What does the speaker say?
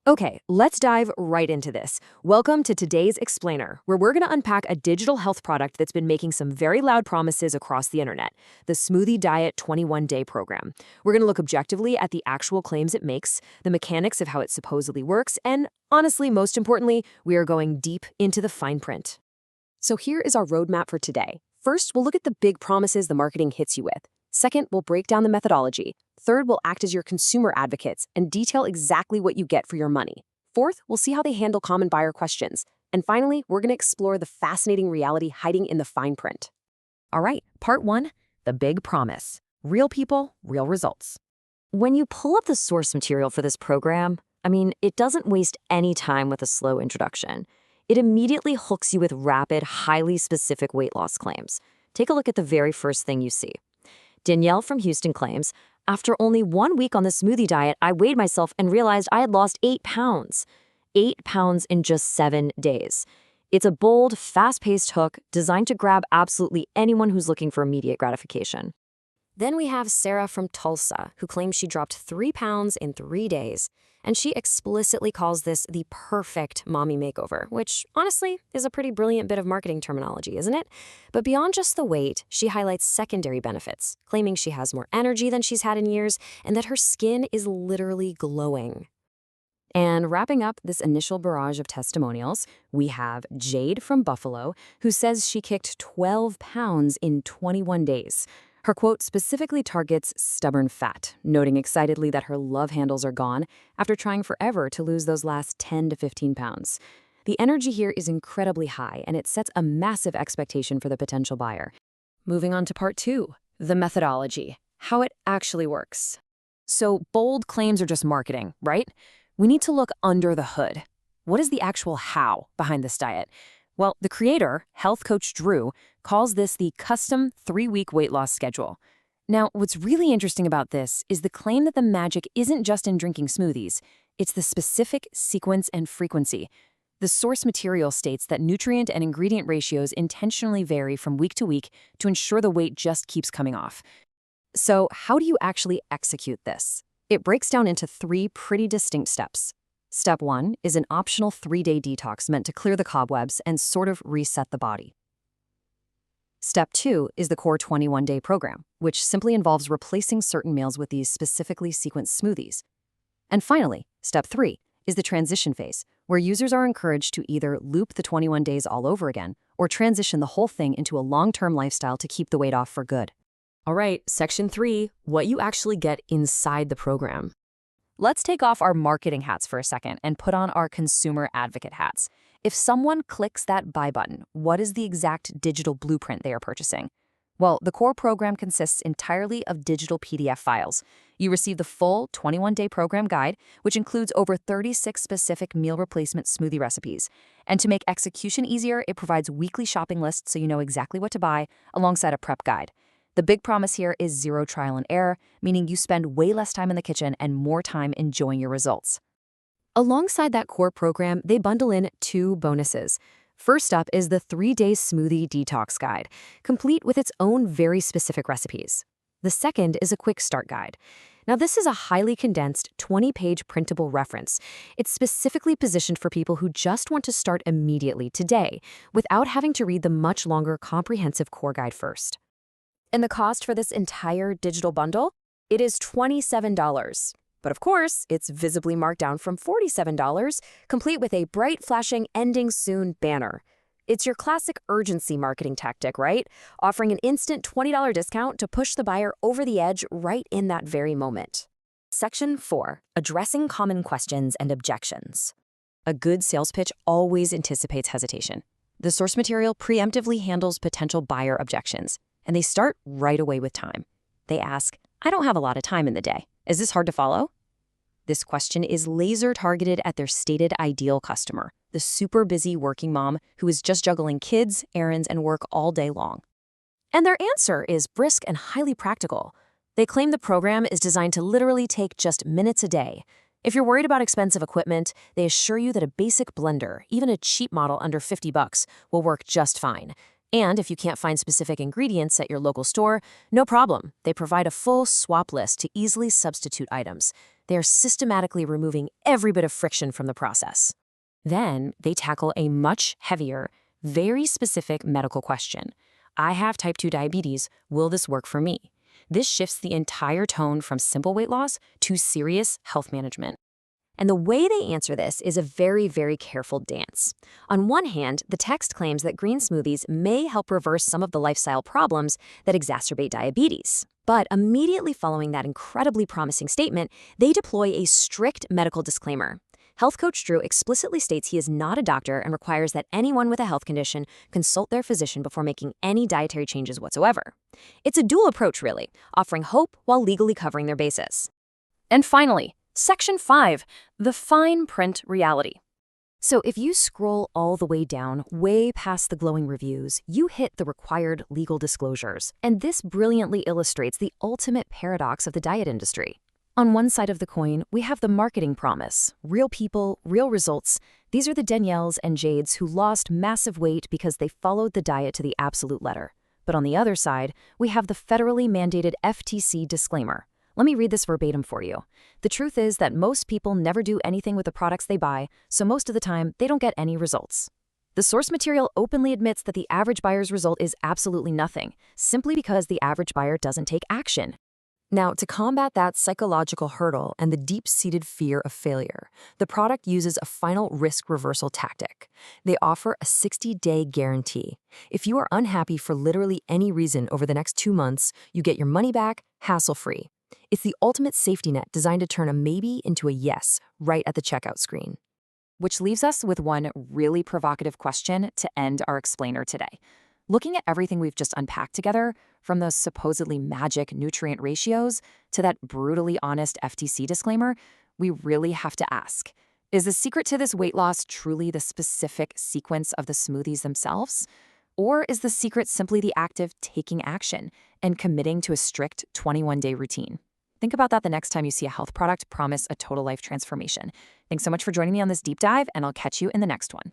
Okay, let's dive right into this. Welcome to today's Explainer, where we're going to unpack a digital health product that's been making some very loud promises across the internet, the Smoothie Diet 21-day program. We're going to look objectively at the actual claims it makes, the mechanics of how it supposedly works, and honestly, most importantly, we are going deep into the fine print. So here is our roadmap for today. First, we'll look at the big promises the marketing hits you with. Second, we'll break down the methodology. Third, we'll act as your consumer advocates and detail exactly what you get for your money. Fourth, we'll see how they handle common buyer questions. And finally, we're going to explore the fascinating reality hiding in the fine print. All right, part one, the big promise. Real people, real results. When you pull up the source material for this program, it doesn't waste any time with a slow introduction. It immediately hooks you with rapid, highly specific weight loss claims. Take a look at the very first thing you see. Danielle from Houston claims, after only 1 week on the smoothie diet, I weighed myself and realized I had lost 8 pounds. 8 pounds in just 7 days. It's a bold, fast-paced hook designed to grab absolutely anyone who's looking for immediate gratification. Then we have Sarah from Tulsa, who claims she dropped 3 pounds in 3 days. And she explicitly calls this the perfect mommy makeover, which honestly is a pretty brilliant bit of marketing terminology, isn't it? But beyond just the weight, she highlights secondary benefits, claiming she has more energy than she's had in years and that her skin is literally glowing. And wrapping up this initial barrage of testimonials, we have Jade from Buffalo, who says she kicked 12 pounds in 21 days. Her quote specifically targets stubborn fat, noting excitedly that her love handles are gone after trying forever to lose those last 10 to 15 pounds. The energy here is incredibly high, and it sets a massive expectation for the potential buyer. Moving on to part two, the methodology, how it actually works. So bold claims are just marketing, right? We need to look under the hood. What is the actual how behind this diet? Well, the creator, health coach Drew, calls this the custom 3-week weight loss schedule. Now, what's really interesting about this is the claim that the magic isn't just in drinking smoothies. It's the specific sequence and frequency. The source material states that nutrient and ingredient ratios intentionally vary from week to week to ensure the weight just keeps coming off. So, how do you actually execute this? It breaks down into 3 pretty distinct steps. Step 1 is an optional 3-day detox meant to clear the cobwebs and sort of reset the body. Step 2 is the core 21-day program, which simply involves replacing certain meals with these specifically sequenced smoothies. And finally, Step 3 is the transition phase, where users are encouraged to either loop the 21 days all over again or transition the whole thing into a long-term lifestyle to keep the weight off for good. All right, Section 3, what you actually get inside the program. Let's take off our marketing hats for a second and put on our consumer advocate hats. If someone clicks that buy button, what is the exact digital blueprint they are purchasing? Well, the core program consists entirely of digital PDF files. You receive the full 21-day program guide, which includes over 36 specific meal replacement smoothie recipes. And to make execution easier, it provides weekly shopping lists so you know exactly what to buy, alongside a prep guide. The big promise here is 0 trial and error, meaning you spend way less time in the kitchen and more time enjoying your results. Alongside that core program, they bundle in 2 bonuses. First up is the 3-day smoothie detox guide, complete with its own very specific recipes. The second is a quick start guide. Now, this is a highly condensed 20-page printable reference. It's specifically positioned for people who just want to start immediately today, without having to read the much longer comprehensive core guide first. And the cost for this entire digital bundle? It is $27. But of course, it's visibly marked down from $47, complete with a bright flashing ending soon banner. It's your classic urgency marketing tactic, right? Offering an instant $20 discount to push the buyer over the edge right in that very moment. Section 4, addressing common questions and objections. A good sales pitch always anticipates hesitation. The source material preemptively handles potential buyer objections. And they start right away with time. They ask, I don't have a lot of time in the day. Is this hard to follow? This question is laser targeted at their stated ideal customer, the super busy working mom who is just juggling kids, errands, and work all day long. And their answer is brisk and highly practical. They claim the program is designed to literally take just minutes a day. If you're worried about expensive equipment, they assure you that a basic blender, even a cheap model under $50, will work just fine. And if you can't find specific ingredients at your local store, no problem. They provide a full swap list to easily substitute items. They are systematically removing every bit of friction from the process. Then they tackle a much heavier, very specific medical question. I have type 2 diabetes. Will this work for me? This shifts the entire tone from simple weight loss to serious health management. And the way they answer this is a very, very careful dance. On one hand, the text claims that green smoothies may help reverse some of the lifestyle problems that exacerbate diabetes. But immediately following that incredibly promising statement, they deploy a strict medical disclaimer. Health coach Drew explicitly states he is not a doctor and requires that anyone with a health condition consult their physician before making any dietary changes whatsoever. It's a dual approach, really, offering hope while legally covering their bases. And finally, Section 5, the fine print reality. So if you scroll all the way down, way past the glowing reviews, you hit the required legal disclosures. And this brilliantly illustrates the ultimate paradox of the diet industry. On one side of the coin, we have the marketing promise. Real people, real results. These are the Danielles and Jades who lost massive weight because they followed the diet to the absolute letter. But on the other side, we have the federally mandated FTC disclaimer. Let me read this verbatim for you. The truth is that most people never do anything with the products they buy, so most of the time, they don't get any results. The source material openly admits that the average buyer's result is absolutely nothing, simply because the average buyer doesn't take action. Now, to combat that psychological hurdle and the deep-seated fear of failure, the product uses a final risk reversal tactic. They offer a 60-day guarantee. If you are unhappy for literally any reason over the next 2 months, you get your money back, hassle-free. It's the ultimate safety net designed to turn a maybe into a yes right at the checkout screen. Which leaves us with one really provocative question to end our explainer today. Looking at everything we've just unpacked together, from those supposedly magic nutrient ratios to that brutally honest FTC disclaimer, we really have to ask, is the secret to this weight loss truly the specific sequence of the smoothies themselves? Or is the secret simply the act of taking action and committing to a strict 21-day routine? Think about that the next time you see a health product promise a total life transformation. Thanks so much for joining me on this deep dive, and I'll catch you in the next one.